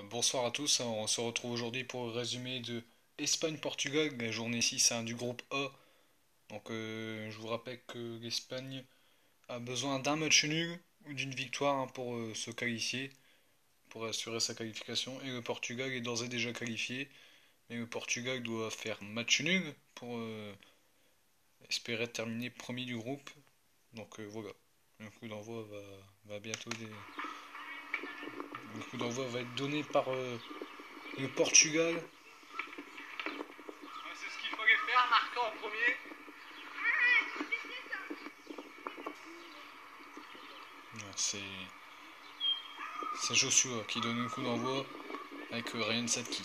Bonsoir à tous, on se retrouve aujourd'hui pour le résumé de Espagne-Portugal, la journée 6 du groupe A. Je vous rappelle que l'Espagne a besoin d'un match nul ou d'une victoire pour se qualifier, pour assurer sa qualification. Et le Portugal est d'ores et déjà qualifié, mais le Portugal doit faire match nul pour espérer terminer premier du groupe. Voilà, le coup d'envoi va bientôt le coup d'envoi va être donné par le Portugal. C'est ce qu'il fallait faire, marquer en premier. C'est Joshua qui donne le coup d'envoi avec Ryan Sadki.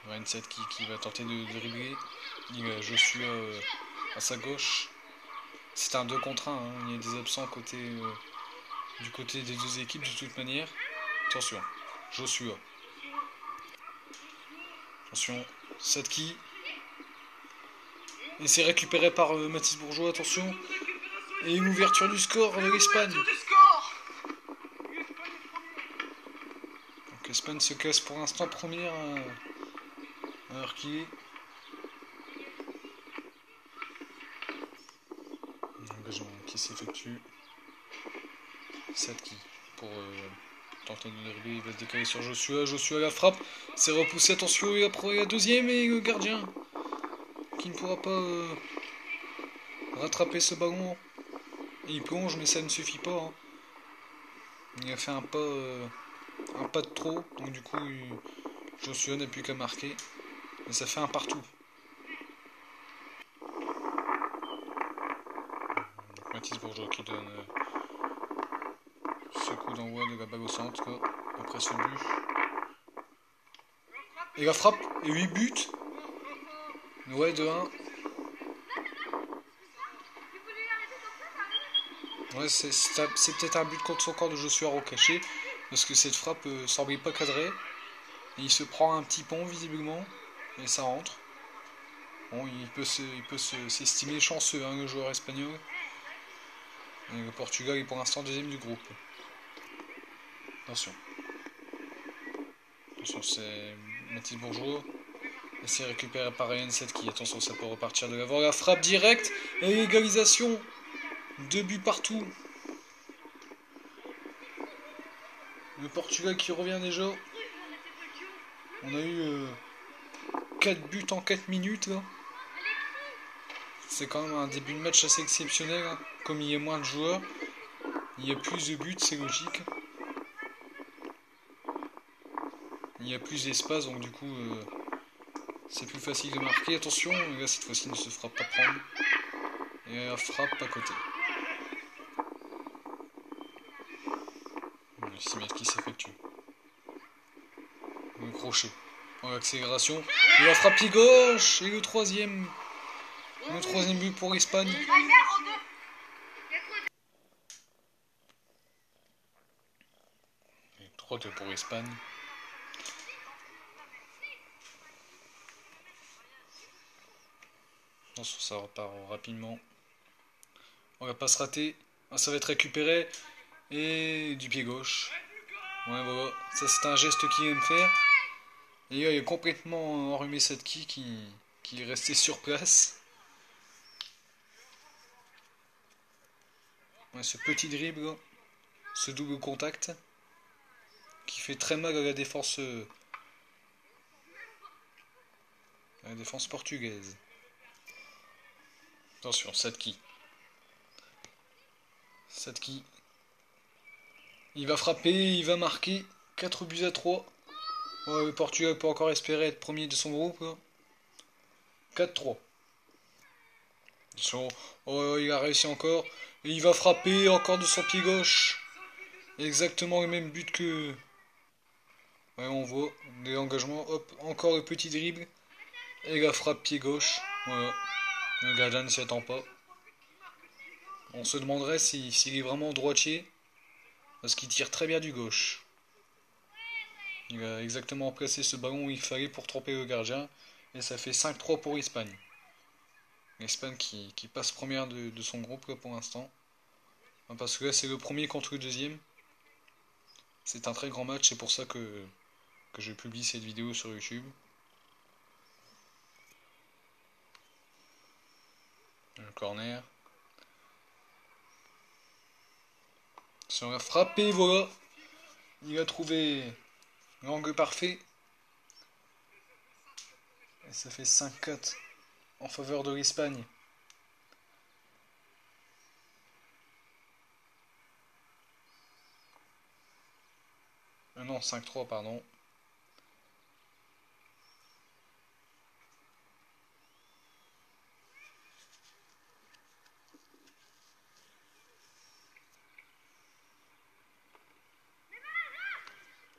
Ryan Sadki qui va tenter de dribbler. Il a Joshua à sa gauche. C'est un 2 contre 1. Il y a des absents du côté des deux équipes de toute manière. Attention, Joshua. Attention, Sadki. Et c'est récupéré par Mathis Bourgeois, attention. Et une ouverture du score de l'Espagne. Donc l'Espagne se casse pour l'instant première alors qu'il est. Engagement qui s'effectue. Sadki pour tenter de dribbler, il va se décaler sur Joshua. Joshua la frappe, c'est repoussé, attention, et après la deuxième et le gardien qui ne pourra pas rattraper ce ballon. Et il plonge, mais ça ne suffit pas. Il a fait un pas de trop, donc du coup Joshua n'a plus qu'à marquer. Et ça fait un partout. Donc Mathis Bourgeois qui donne ce coup d'envoi de la balle au centre, quoi, après ce but. Et la frappe, et 8 buts. Ouais, de 1. Ouais, c'est peut-être un but contre son corps de Joshua Rocaché, parce que cette frappe semblait pas cadrée. Et il se prend un petit pont visiblement, et ça rentre. Bon, il peut s'estimer chanceux, le joueur espagnol. Et le Portugal est pour l'instant deuxième du groupe. Attention. Attention, c'est Mathis Bourgeois. Et c'est récupéré par Ryan Sadki. Attention, ça peut repartir de l'avant. La frappe directe et l'égalisation. 2 buts partout. Le Portugal qui revient déjà. On a eu 4 buts en 4 minutes là. C'est quand même un début de match assez exceptionnel. Comme il y a moins de joueurs, il y a plus de buts, c'est logique. Il y a plus d'espace, donc du coup c'est plus facile de marquer. Attention, là cette fois-ci ne se fera pas prendre. Et la frappe à côté. Le 6 mètres qui s'effectue. Le crochet. En accélération. Et la frappe pied gauche. Et le troisième. Le troisième but pour l'Espagne. 3-2 pour l'Espagne. Attention, ça repart rapidement. On va pas se rater. Ah, ça va être récupéré. Et du pied gauche. Ouais, voilà. Ça, c'est un geste qu'il aime faire. Et là, il a complètement enrhumé Sadki qui est resté sur place. Ouais, ce petit dribble, là, ce double contact, qui fait très mal à la défense portugaise. Attention, Sadki. Sadki. Il va frapper, il va marquer. 4 buts à 3. Ouais, le Portugal peut encore espérer être premier de son groupe. 4-3. Oh, il a réussi encore. Et il va frapper encore de son pied gauche. Exactement le même but que... Ouais, on voit des engagements. Hop, encore le petit dribble. Et la frappe pied gauche. Voilà. Le gardien ne s'y attend pas. On se demanderait s'il est vraiment droitier. Parce qu'il tire très bien du gauche. Il a exactement placé ce ballon où il fallait pour tromper le gardien. Et ça fait 5-3 pour l'Espagne. L'Espagne qui passe première de son groupe là, pour l'instant. Parce que là c'est le premier contre le deuxième. C'est un très grand match, c'est pour ça que je publie cette vidéo sur YouTube. Un corner. Si on va frapper, voilà. Il a trouvé l'angle parfait. Et ça fait 5-4 en faveur de l'Espagne. Non, 5-3, pardon.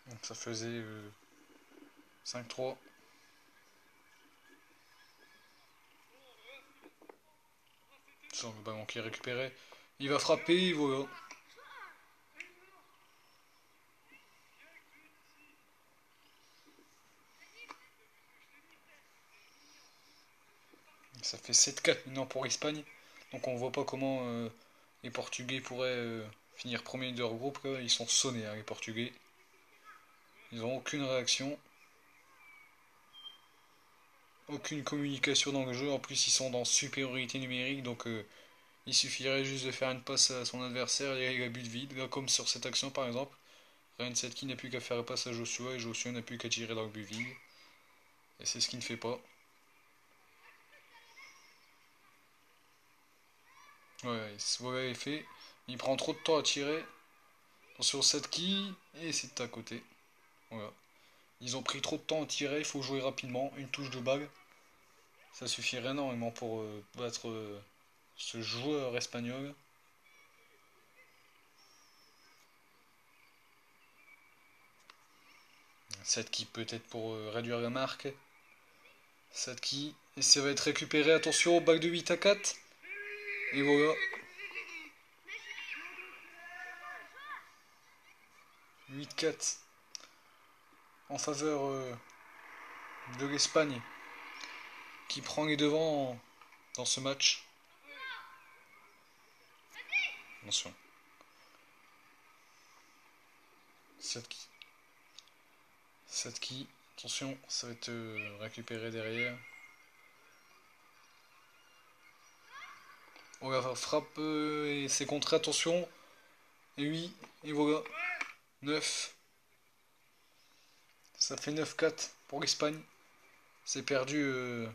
Donc ça faisait 5-3. Sur le ballon qui est récupéré. Il va frapper, voilà. Ça fait 7-4 maintenant pour l'Espagne. Donc on voit pas comment les Portugais pourraient finir premier de leur groupe. Là. Ils sont sonnés, hein, les Portugais. Ils n'ont aucune réaction. Aucune communication dans le jeu. En plus, ils sont dans supériorité numérique. Donc il suffirait juste de faire une passe à son adversaire et il a but vide. Là, comme sur cette action par exemple. Ryan Setki n'a plus qu'à faire la passe à Joshua et Joshua n'a plus qu'à tirer dans le but vide. Et c'est ce qu'il ne fait pas. Ouais, voilà l'effet. Il prend trop de temps à tirer. Attention Setki. Et c'est à côté. Voilà. Ils ont pris trop de temps à tirer. Il faut jouer rapidement. Une touche de balle. Ça suffirait énormément pour battre ce joueur espagnol. Setki peut-être pour réduire la marque. Setki. Et ça va être récupéré. Attention, balle de 8 à 4. Et voilà. 8-4 en faveur de l'Espagne qui prend les devants dans ce match. Attention. Setki. Setki. Attention, ça va être récupéré derrière. On va faire frappe et c'est contré, attention. Et oui, et voilà. 9. Ça fait 9-4 pour l'Espagne. C'est perdu. Le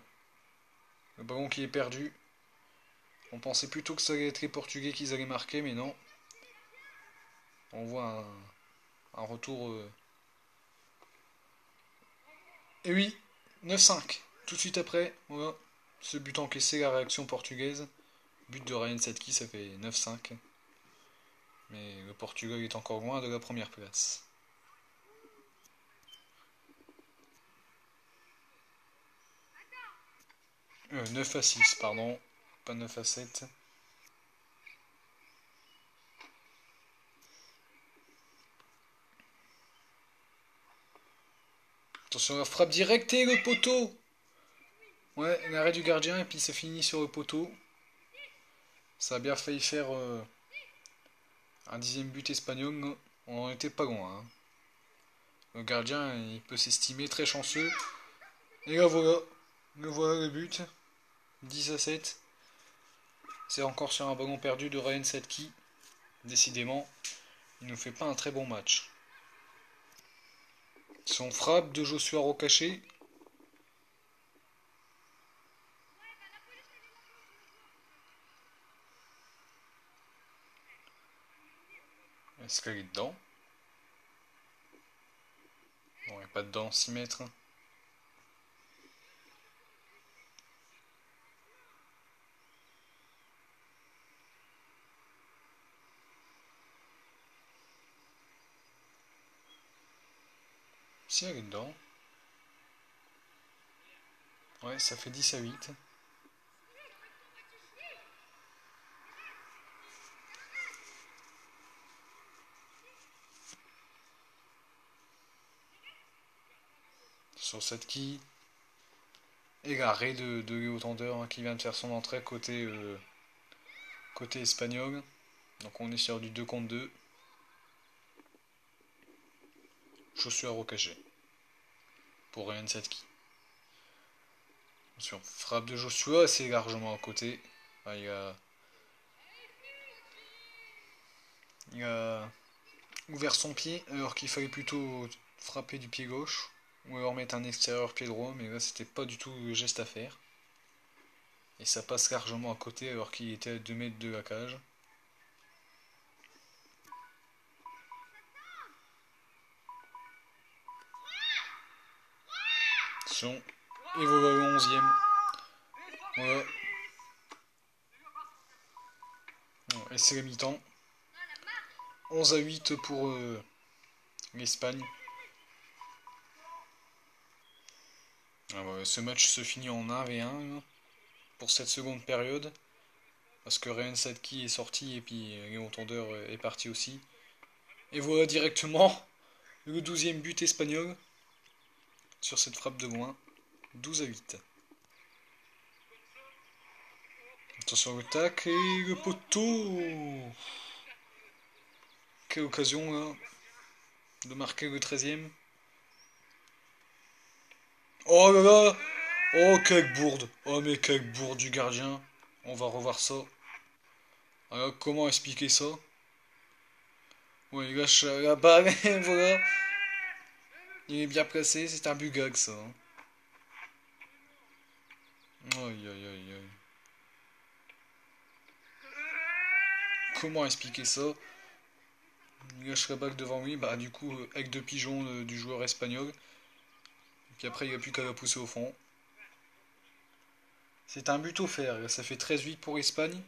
ballon qui est perdu. On pensait plutôt que ça allait être les Portugais qui allaient marquer, mais non. On voit un retour. Et oui, 9-5. Tout de suite après, voilà. Ce but encaissé, la réaction portugaise. But de Ryan Setki, ça fait 9-5. Mais le Portugal est encore loin de la première place. 9 à 6, pardon. Pas 9 à 7. Attention, la frappe directe et le poteau. Ouais, l'arrêt du gardien et puis ça finit sur le poteau. Ça a bien failli faire un 10e but espagnol. On en était pas loin. Hein. Le gardien, il peut s'estimer très chanceux. Et là voilà. Le voilà le but. 10 à 7. C'est encore sur un ballon perdu de Ryan Setki. Décidément, il ne fait pas un très bon match. Son frappe de Joshua Rocaché. Est-ce qu'elle est dedans? Non, elle n'est pas dedans, 6 mètres. Si elle est dedans. Ouais, ça fait 10 à 8. Sur cette qui égaré de Léo Tendeur hein, qui vient de faire son entrée côté espagnol. Donc on est sur du 2 contre 2. Joshua Rokaché. Pour Ryan Satki. Attention, frappe de Joshua, c'est largement à côté. Ah, il a ouvert son pied alors qu'il fallait plutôt frapper du pied gauche. Ou alors mettre un extérieur pied droit, mais là c'était pas du tout le geste à faire. Et ça passe largement à côté alors qu'il était à 2 mètres de la cage. Attention. Et voilà le 11e. Voilà. Et c'est la mi-temps. 11-8 pour l'Espagne. Ce match se finit en 1-1 pour cette seconde période. Parce que Ryan Sadki est sorti et puis Léon Tondeur est parti aussi. Et voilà directement le 12e but espagnol sur cette frappe de loin. 12-8. Attention au tac et le poteau. Quelle occasion là de marquer le 13e. Oh là là. Oh quelle bourde. Oh mais quelle bourde du gardien. On va revoir ça. Alors comment expliquer ça? Ouais, il lâche la balle, voilà. Il est bien placé, c'est un bugag ça. Aïe aïe aïe aïe. Comment expliquer ça? Il lâche la balle devant lui, bah du coup, avec de pigeon du joueur espagnol. Et puis après, il n'y a plus qu'à la pousser au fond. C'est un but offert, ça fait 13-8 pour l'Espagne.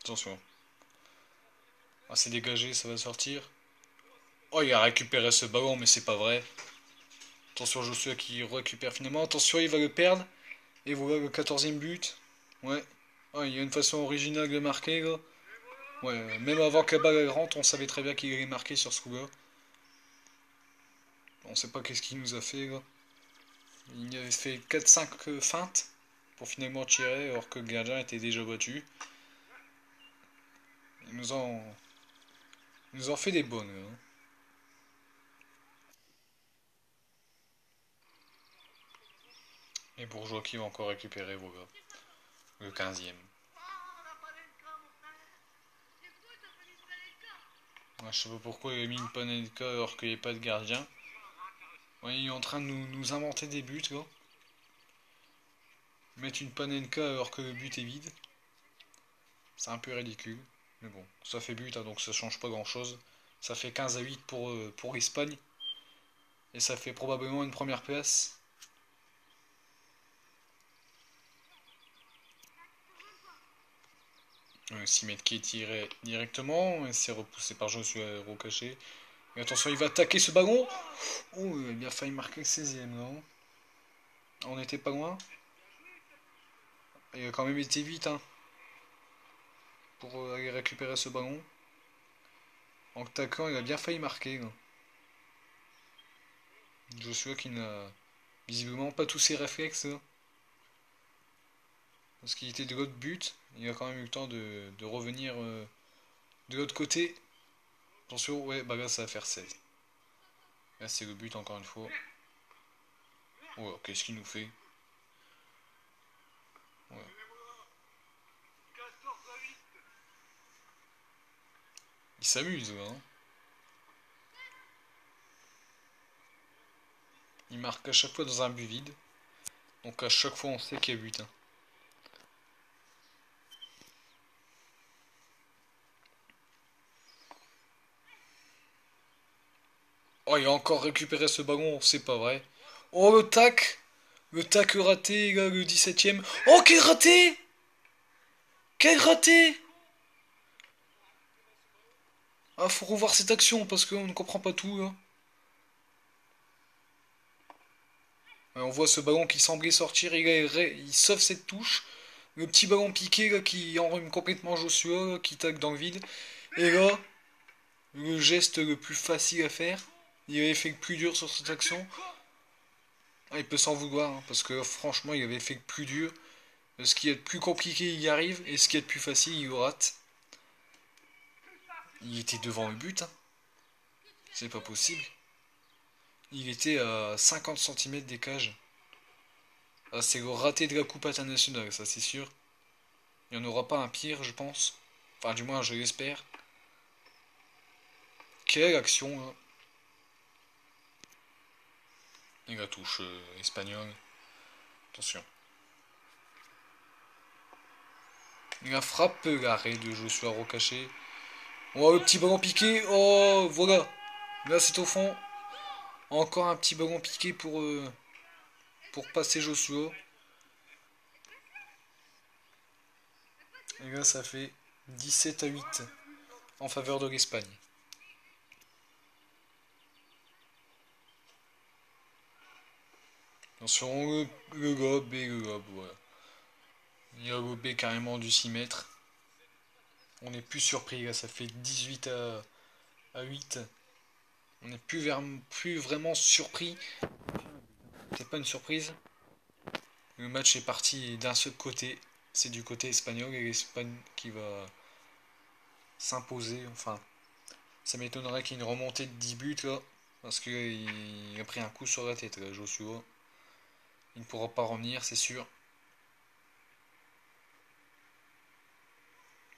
Attention. Ah, c'est dégagé, ça va sortir. Oh, il a récupéré ce ballon, mais c'est pas vrai. Attention, Joshua qui récupère finalement. Attention, il va le perdre. Et voilà le 14e but. Ouais. Oh, il y a une façon originale de marquer, là. Ouais, même avant que la balle rentre, on savait très bien qu'il allait marquer sur ce coup-là. On sait pas qu'est-ce qu'il nous a fait, là. Il avait fait 4-5 feintes pour finalement tirer, alors que le gardien était déjà battu. Il nous en fait des bonnes, là. Et Bourgeois qui va encore récupérer, voilà. Le 15e. Ouais, je sais pas pourquoi il a mis une Panenka alors qu'il n'y a pas de gardien. Ouais, il est en train de nous inventer des buts, là. Mettre une Panenka alors que le but est vide. C'est un peu ridicule. Mais bon, ça fait but, hein, donc ça change pas grand-chose. Ça fait 15-8 pour l'Espagne. Et ça fait probablement une première place. Simet qui est tiré directement. Et c'est repoussé par Joshua Rokaché. Et attention, il va attaquer ce ballon. Oh, il a bien failli marquer le 16e, non? On était pas loin. Il a quand même été vite, hein, pour aller récupérer ce ballon. En attaquant, il a bien failli marquer, là. Joshua qui n'a visiblement pas tous ses réflexes, là. Parce qu'il était de l'autre but. Il a quand même eu le temps de revenir de l'autre côté. Attention, ouais, bah là ça va faire 16. Là c'est le but encore une fois. Oh, qu'est-ce qu'il nous fait? Ouais. Il s'amuse là, hein. Il marque à chaque fois dans un but vide. Donc à chaque fois on sait qu'il y a but, hein. Oh, il a encore récupéré ce ballon, c'est pas vrai. Oh, le tac! Le tac raté, là, le 17ème. Oh, quel raté! Quel raté! Ah, faut revoir cette action parce qu'on ne comprend pas tout, là. Ouais, on voit ce ballon qui semblait sortir, il sauve cette touche. Le petit ballon piqué là, qui enrhume complètement Joshua, là, qui tacle dans le vide. Et là, le geste le plus facile à faire. Il avait fait le plus dur sur cette action. Ah, il peut s'en vouloir, hein, parce que franchement, il avait fait le plus dur. Ce qui est le plus compliqué, il y arrive. Et ce qui est le plus facile, il le rate. Il était devant le but, hein. C'est pas possible. Il était à 50 cm des cages. Ah, c'est le raté de la Coupe internationale, ça c'est sûr. Il n'y en aura pas un pire, je pense. Enfin, du moins, je l'espère. Quelle action, hein. Et la touche espagnole. Attention. La frappe, l'arrêt de Joshua Rocaché. Oh, le petit ballon piqué. Oh, voilà. Là, c'est au fond. Encore un petit ballon piqué pour passer Joshua. Et là, ça fait 17-8 en faveur de l'Espagne. Attention, le gobe et le gobe, voilà. Il a gobé carrément du 6 mètres. On n'est plus surpris, là, ça fait 18 à 8. On n'est plus vraiment surpris. C'est pas une surprise. Le match est parti d'un seul côté. C'est du côté espagnol et l'Espagne qui va s'imposer. Enfin, ça m'étonnerait qu'il y ait une remontée de 10 buts là. Parce qu'il a pris un coup sur la tête là, Joshua. Il ne pourra pas revenir, c'est sûr.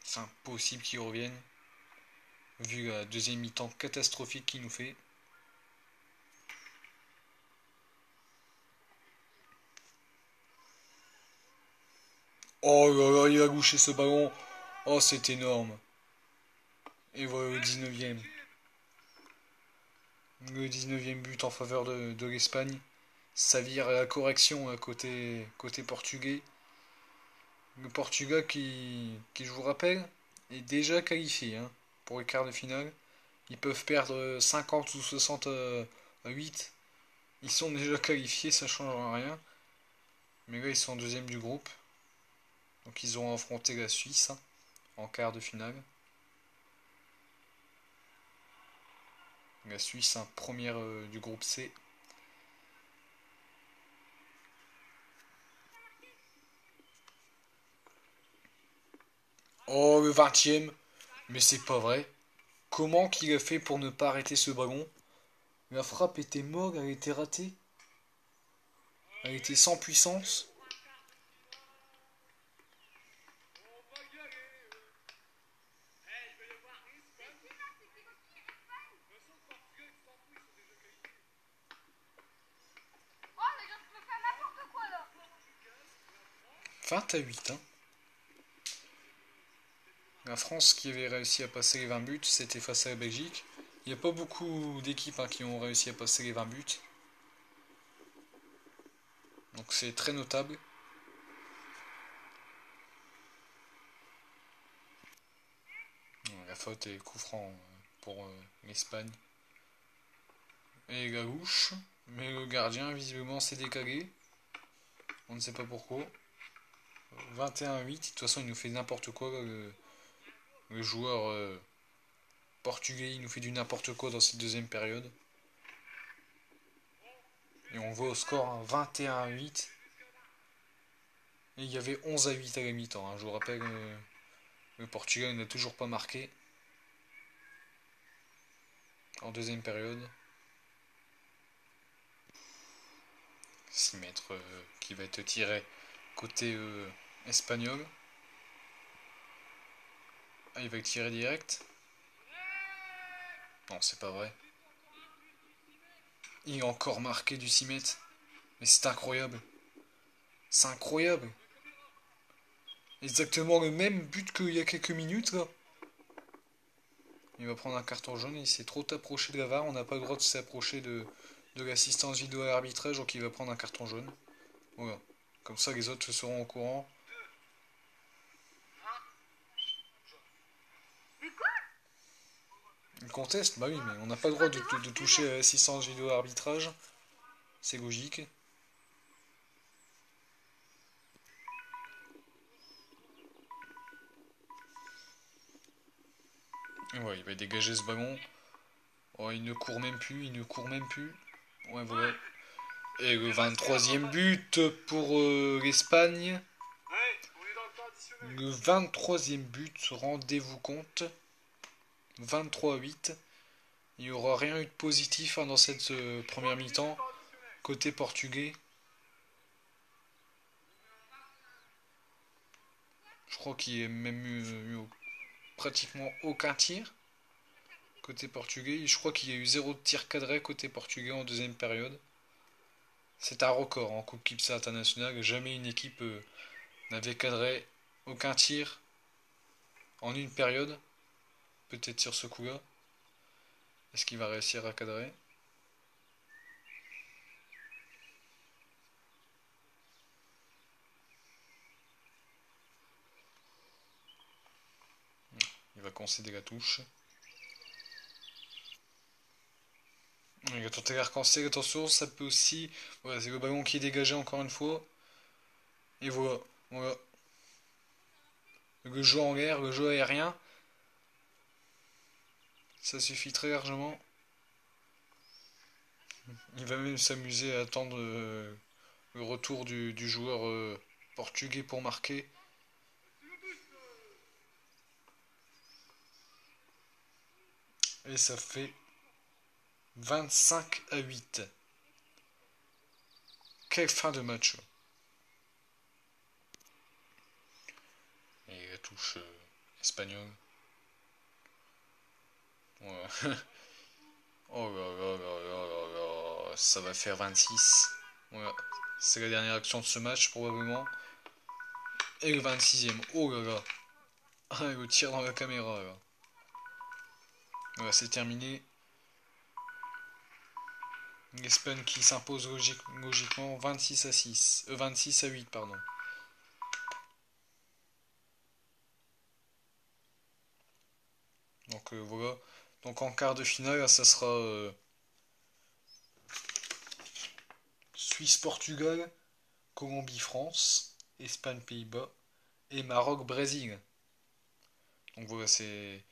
C'est impossible qu'il revienne. Vu la deuxième mi-temps catastrophique qu'il nous fait. Oh là là, il a gauché ce ballon. Oh, c'est énorme. Et voilà le 19e. Le 19e but en faveur de l'Espagne. Ça vire à la correction à côté portugais. Le Portugal qui, je vous rappelle, est déjà qualifié hein, pour les quarts de finale. Ils peuvent perdre 50 ou 60 à 8. Ils sont déjà qualifiés, ça change rien. Mais là, ils sont en deuxième du groupe. Donc ils ont affronté la Suisse hein, en quart de finale. La Suisse, hein, première du groupe C. Oh, le 20e. Mais c'est pas vrai. Comment qu'il a fait pour ne pas arrêter ce ballon? La frappe était molle, elle était ratée. Elle était sans puissance. Oh, les gars, tu peux faire n'importe quoi là. 20 à 8. Hein. La France qui avait réussi à passer les 20 buts, c'était face à la Belgique. Il n'y a pas beaucoup d'équipes hein, qui ont réussi à passer les 20 buts. Donc c'est très notable. La faute est coup franc pour l'Espagne. Et la louche. Mais le gardien visiblement s'est décalé. On ne sait pas pourquoi. 21-8. De toute façon il nous fait n'importe quoi. Le joueur portugais il nous fait du n'importe quoi dans cette deuxième période. Et on voit au score hein, 21-8. Et il y avait 11-8 à la mi-temps. Hein. Je vous rappelle, le Portugal n'a toujours pas marqué en deuxième période. 6 mètres qui va être tiré côté espagnol. Ah, il va le tirer direct. Non, c'est pas vrai. Il est encore marqué du 6 mètres. Mais c'est incroyable. C'est incroyable. Exactement le même but qu'il y a quelques minutes là. Il va prendre un carton jaune, il s'est trop approché de la VAR, on n'a pas le droit de s'approcher de l'assistance vidéo à l'arbitrage, donc il va prendre un carton jaune. Voilà. Comme ça les autres seront au courant. Il conteste, bah oui, mais on n'a pas le droit de toucher à l'assistance vidéo à l'arbitrage. C'est logique. Ouais, il va dégager ce ballon. Oh, il ne court même plus, il ne court même plus. Ouais, voilà. Et le 23e but pour l'Espagne. Le 23e but, rendez-vous compte. 23-8. Il n'y aura rien eu de positif dans cette première mi-temps. Côté portugais. Je crois qu'il n'y a même eu pratiquement aucun tir. Côté portugais. Je crois qu'il y a eu zéro tir cadré côté portugais en deuxième période. C'est un record en Coupe Kipsa internationale. Jamais une équipe n'avait cadré aucun tir en une période. Peut-être sur ce coup-là. Est-ce qu'il va réussir à cadrer? Il va concéder la touche. Il va tenter l'arc-en-ciel, attention, ça peut aussi. Voilà, c'est le ballon qui est dégagé encore une fois. Et voilà, voilà. Le jeu en l'air, le jeu aérien, ça suffit très largement. Il va même s'amuser à attendre le retour du joueur portugais pour marquer. Et ça fait 25-8. Quelle fin de match. Et la touche espagnole. Ouais. Oh là là là là là là. Ça va faire 26. Voilà. C'est la dernière action de ce match probablement. Et le 26e. Oh là là. Ah, le tir dans la caméra là. Voilà, c'est terminé. L'Espagne qui s'impose logiquement 26-6. 26-8, pardon. Donc voilà. Donc en quart de finale, ça sera Suisse-Portugal, Colombie-France, Espagne-Pays-Bas et Maroc-Brésil. Donc voilà, c'est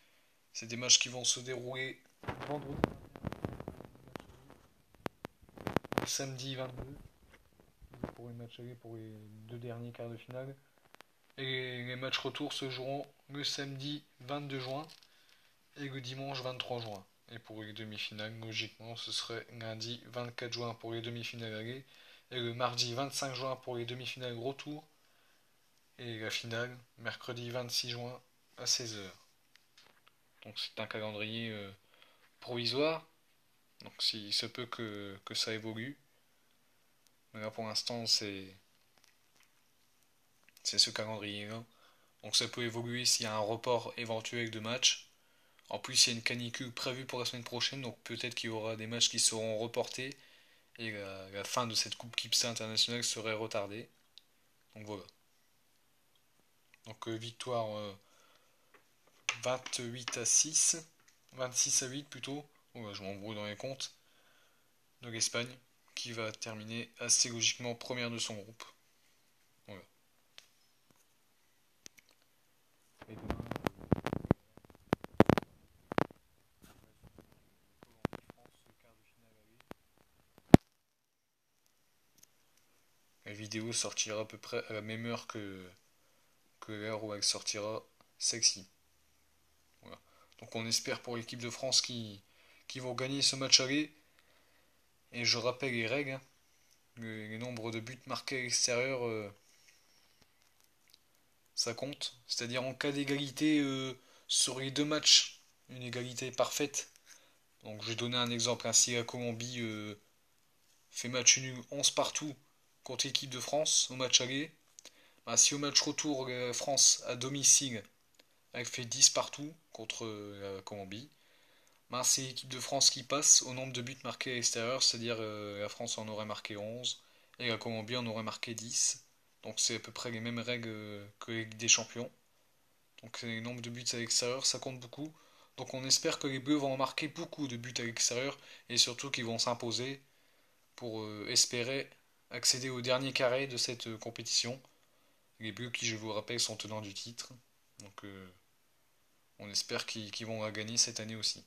des matchs qui vont se dérouler vendredi, samedi 22 pour les matchs allés pour les deux derniers quarts de finale. Et les matchs retour se joueront le samedi 22 juin et le dimanche 23 juin. Et pour les demi-finales, logiquement, ce serait lundi 24 juin pour les demi-finales aller et le mardi 25 juin pour les demi-finales retour et la finale mercredi 26 juin à 16h. Donc c'est un calendrier provisoire. Donc il se peut que ça évolue. Mais là pour l'instant c'est ce calendrier-là. Donc ça peut évoluer s'il y a un report éventuel de match. En plus, il y a une canicule prévue pour la semaine prochaine, donc peut-être qu'il y aura des matchs qui seront reportés et la fin de cette Coupe Kipsa internationale serait retardée. Donc voilà. Donc victoire 28-6, 26-8 plutôt. Oh, là, je m'embrouille dans les comptes. De l'Espagne, qui va terminer assez logiquement première de son groupe. Voilà. Et demain, la vidéo sortira à peu près à la même heure que l'heure où elle sortira sexy. Voilà. Donc on espère pour l'équipe de France qui vont gagner ce match aller. Et je rappelle les règles, hein. Les nombres de buts marqués à l'extérieur, ça compte. C'est-à-dire en cas d'égalité sur les deux matchs, une égalité parfaite. Donc je vais donner un exemple. Si la Colombie fait match nul 11 partout contre l'équipe de France au match aller, bah, si au match retour la France à domicile elle fait 10 partout contre la Colombie, bah, c'est l'équipe de France qui passe au nombre de buts marqués à l'extérieur, c'est-à-dire la France en aurait marqué 11 et la Colombie en aurait marqué 10. Donc c'est à peu près les mêmes règles que les Ligue des Champions. Donc les nombres de buts à l'extérieur, ça compte beaucoup. Donc on espère que les Bleus vont en marquer beaucoup de buts à l'extérieur et surtout qu'ils vont s'imposer pour espérer accéder au dernier carré de cette compétition. Les Bleus qui, je vous rappelle, sont tenants du titre. Donc On espère qu'ils vont la gagner cette année aussi.